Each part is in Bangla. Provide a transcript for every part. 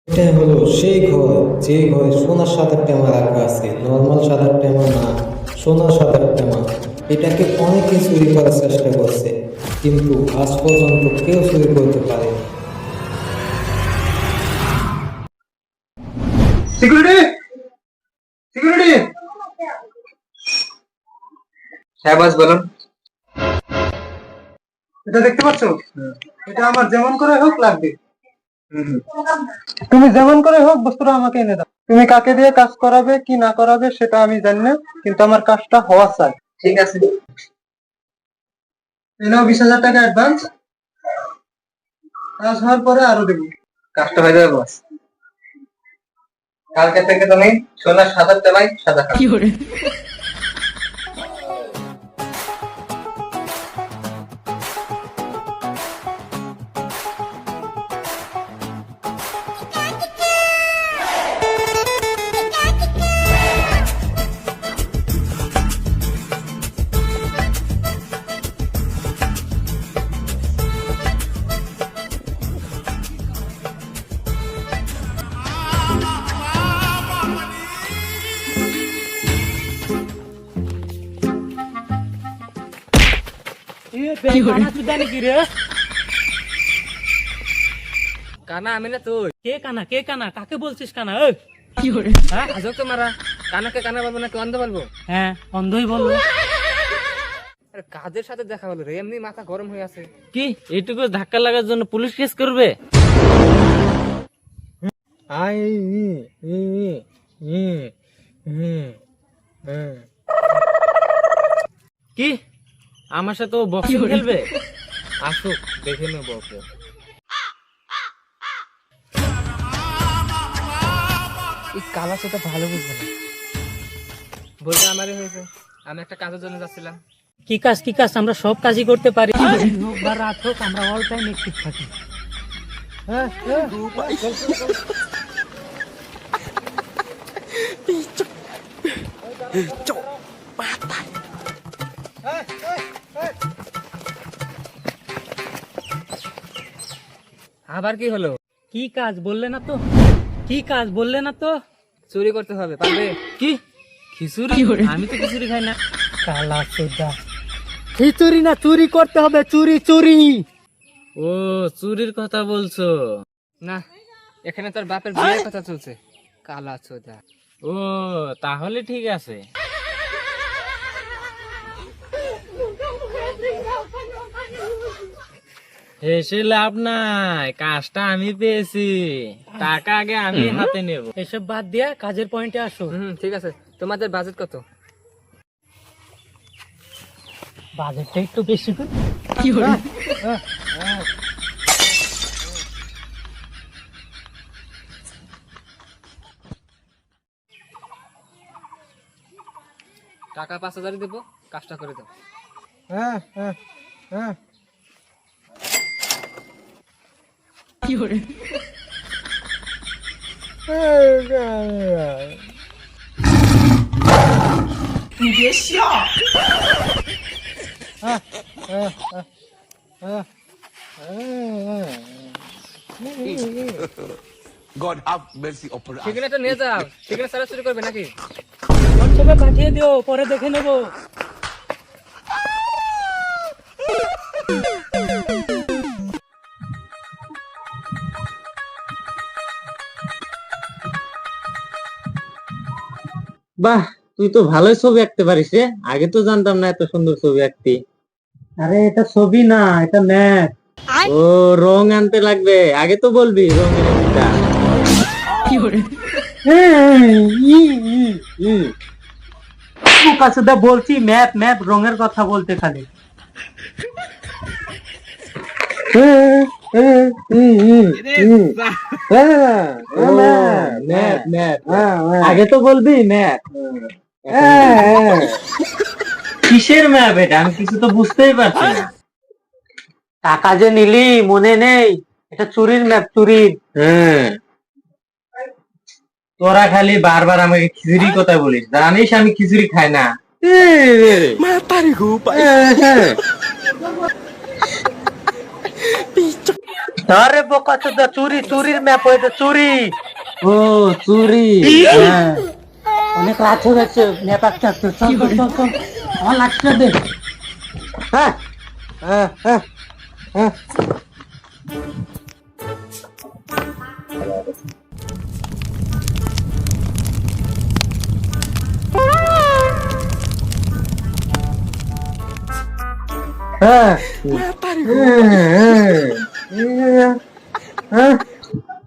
এটা হলো সেই ঘর, যে ঘরে সোনার সাদার টেমা রাখা আছে, নর্মাল সাদার টেমা না, সোনার সাদার টেমা। এটাকে অনেকে চুরি করার চেষ্টা করছে, কিন্তু আজ পর্যন্ত কেউ চুরি করতে পারেনি। Security, security. হ্যাঁ বস, বলুন। এটা দেখতে পাচ্ছ? এটা আমার যেমন করে হোক লাগবে। তুমি যেমন করে হোক বস্তুটা আমাকে এনে দাও। তুমি কাকে দিয়ে কাজ করাবে কি না করাবে সেটা আমি জানি না, কিন্তু আমার কাজটা হওয়া চাই। ঠিক আছে, এই নাও 20,000 টাকা অ্যাডভান্স। কাজ হওয়ার পরে আরো দেবো। কাজটা হয়ে যাবে বস। কালকে থেকে তুমি সোনার সাদা তেলাই সাদা খাবে। কানা আমি না তুই। কে কানা কাকে বলছিস কানা? হ্যাঁ আজব তো মারা। কানাকে কানা বলবো নাকি অন্ধ বলবো? হ্যাঁ অন্ধই বলবো। আরে কাজের সাথে দেখা বলো রে, এমনি মাথা গরম হয়ে আছে। কি এইটুকু ধাক্কা লাগার জন্য পুলিশ কেস করবে? কি আমার সাথে ও বক্সিং খেলবে? আসুক দেখে নেবো ওকে। এই কালা সেটা ভালো বুঝবে না, বলতে আমারই হয়েছে। আমি একটা কাজের জন্য যাচ্ছিলাম। কি কাজ আমরা সব কাজই করতে পারি, দিন হোক বা রাত হোক আমরা অল টাইম অ্যাক্টিভ থাকি। আবার কি হলো? কি কাজ বললে না তো? কি কাজ বললে না তো? চুরি করতে হবে, পারবে? কি খিচুড়ি? আমি তো খিচুড়ি খাই না। কালা চোদা, খিচুড়ি না চুরি করতে হবে, চুরি চুরি। ও চুরির কথা বলছো? না, এখানে তোর বাপের বিয়ের কথা চলছে। কালা চোদা। ও তাহলে ঠিক আছে। হেসে লাভ নাই, কাজটা আমি পেয়েছি, টাকা আগে আমি হাতে নেব। এসব বাদ দিয়া কাজের পয়েন্টে আসো। ঠিক আছে, তোমাদের বাজেট কত? বাজেটটা একটু বেশি করে। কি হলো? টাকা 5,000 দেবো, কাজটা করে দাও। কি হলো? God have mercy upon us. ঠিকানাটা নিয়ে যাও, ঠিকানা সারা চুরি করবে নাকি? হোয়াটসঅ্যাপে পাঠিয়ে দিও, পরে দেখে নেবো। বাহ, তুই তো ভালোই ছবি আঁকতে পারিস রে। আগে তো জানতাম না এত সুন্দর ছবি আঁকতি। আরে এটা ছবি না, এটা ম্যাপ। ও রং আনতে লাগবে, আগে তো বলবি রং এনে দিতা। কাছে বলছি ম্যাপ ম্যাপ, রঙের কথা বলতে খালি। ম্যাপ ম্যাপ, আগে তো বলবি ম্যাপ। কিসের ম্যাপ এটা? আমি কিছু তো বুঝতেই পারছি না। টাকা যে নিলি মনে নেই? এটা চুরির ম্যাপ, চুরির। তোরা খালি বারবার আমাকে খিচুড়ি কথা বলিস, জানিস আমি খিচুড়ি খাই না। Matarigo, pa. ধরে বোকা চোদা, চুরি, চুরির ম্যাপ হয়েছে, চুরি। ও চুরি, হ্যাঁ। অনেক রাত হয়ে গেছে, ম্যাপ আঁকতে আঁকতে। চল চল চল চল, আমার লাঠিটা দে। হ্যাঁ হ্যাঁ হ্যাঁ হ্যাঁ।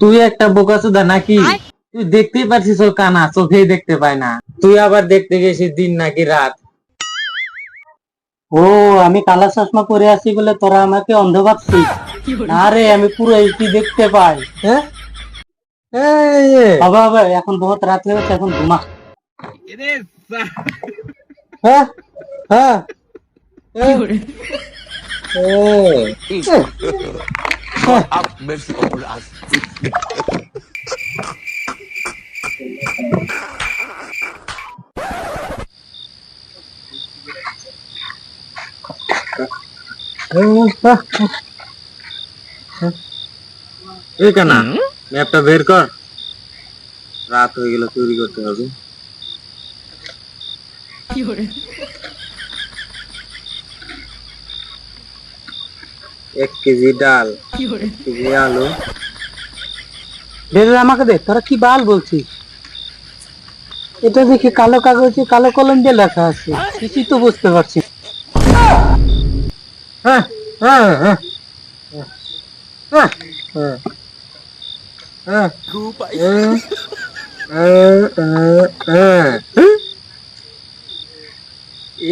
তুই একটা বোকাচোদা নাকি? তুই দেখতেই পারছিস ওর কানা, চোখেই দেখতে পায় না। তুই আবার দেখতে গেছিস দিন নাকি রাত? ও, আমি কালা চশমা পরে আছি বলে তোরা আমাকে অন্ধ ভাবছিস? না রে, আমি পুরো এইচডি দেখতে পাই। হ্যাঁ হবে হবে, এখন বহুত রাত হয়ে গেছে, এখন ঘুমা। হ্যাঁ হ্যাঁ। God have mercy upon us. এই কানা, ম্যাপটা বের কর। রাত হয়ে গেল, চুরি করতে হবে। 1 কেজি ডাল, 1 কেজি আলু। দে দে, আমাকে দে। তোরা কি বাল বলছিস? এটা দেখি কালো কাগজে কালো কলম দিয়ে লেখা আছে, কিছুই তো বুঝতে পারছি না। হ্যাঁ হ্যাঁ হ্যাঁ হ্যাঁ হ্যাঁ হ্যাঁ।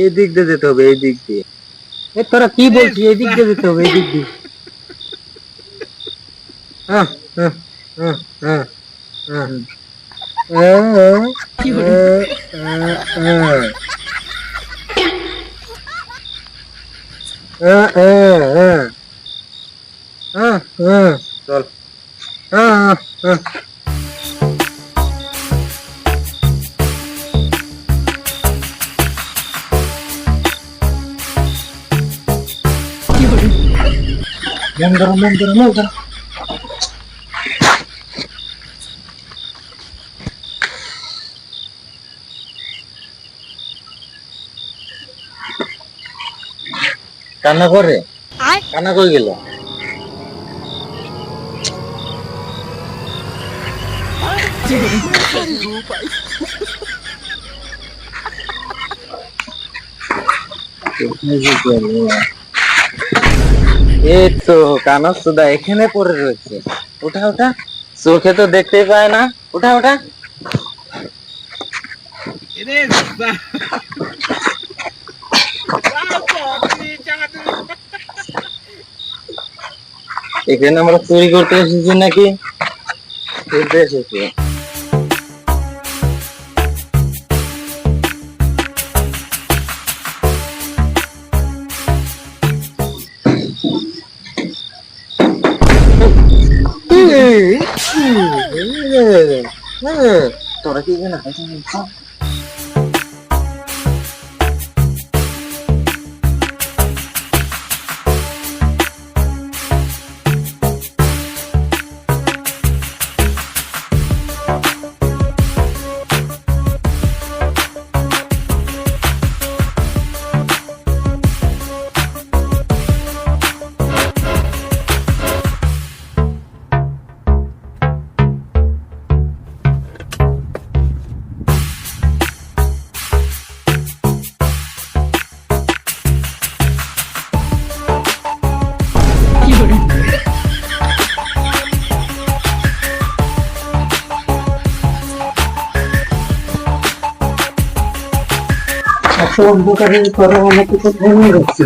এই দিক দিয়ে যেতে হবে, এই দিক দিয়ে। এ তোরা কি বলছিস? এদিক দিয়ে যেতে হবে, এদিক দিয়ে। হ্যাঁ হ্যাঁ হ্যাঁ হ্যাঁ হ্যাঁ। চল। কান্না করে, কান্না কই গেল? এই তো কানস সুদা এখানে পড়ে রয়েছে। ওঠা ওঠা, চোখে তো দেখতেই পায় না। ওঠা ওঠা। এখানে আমরা চুরি করতে এসেছি নাকি খেলতে এসেছি? তোরা কি এখানে অন্ধকারের পরে অনেক কিছু ভেঙে গেছি।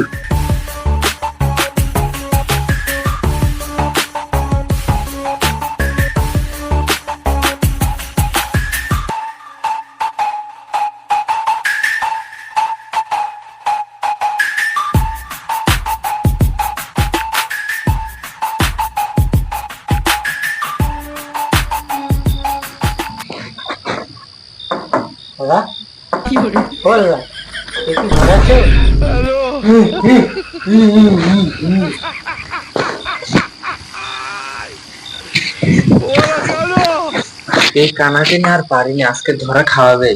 বললাম দেখি ঘর আছে। এই কানাকে না আর পারিনি, আজকে ধরা খাওয়াবে।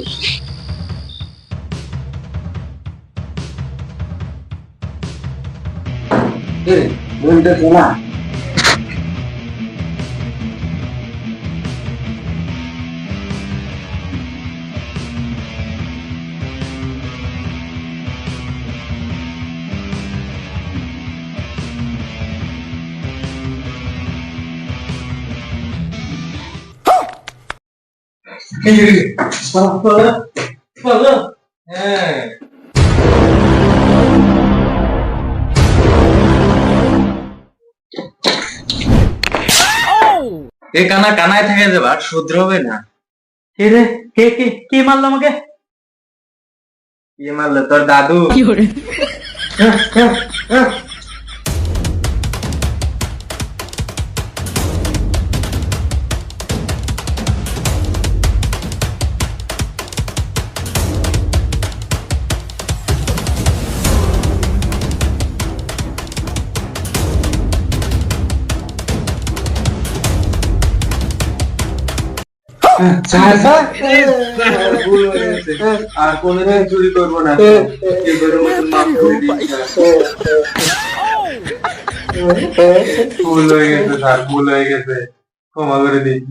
এই কানা কানায় থেকে যাবে, আর শুধরে হবে না। কে রে? কে কে কে মারলো আমাকে? কি মারলো? তোর দাদু। আর কোনোদিন চুরি করবো না। ভুল হয়ে গেছে স্যার, ভুল হয়ে গেছে, ক্ষমা করে দিন।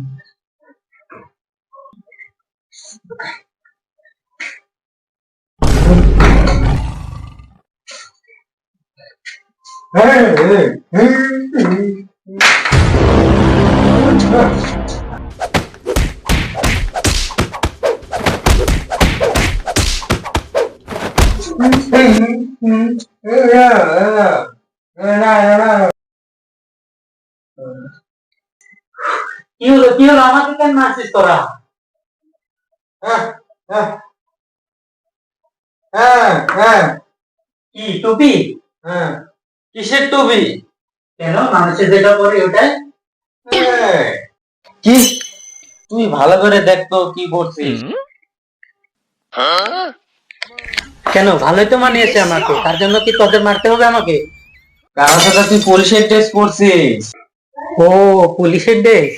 কি হলো কি হলো? আমাকে কেন মারছিস তোরা? কি টুপি? কিসের টুপি? কেন মানুষের যেটা পরে ওটাই? কি তুই ভালো করে দেখ তো কি করছিস। কেন ভালোই তো মানিয়েছে আমাকে, তার জন্য কি তোদের মারতে হবে আমাকে? কারণ সেটা তুই পুলিশের ড্রেস পরছিস। ও পুলিশের ড্রেস,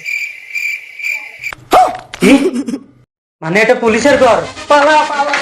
মানে এটা পুলিশের ঘর। পালা পালা।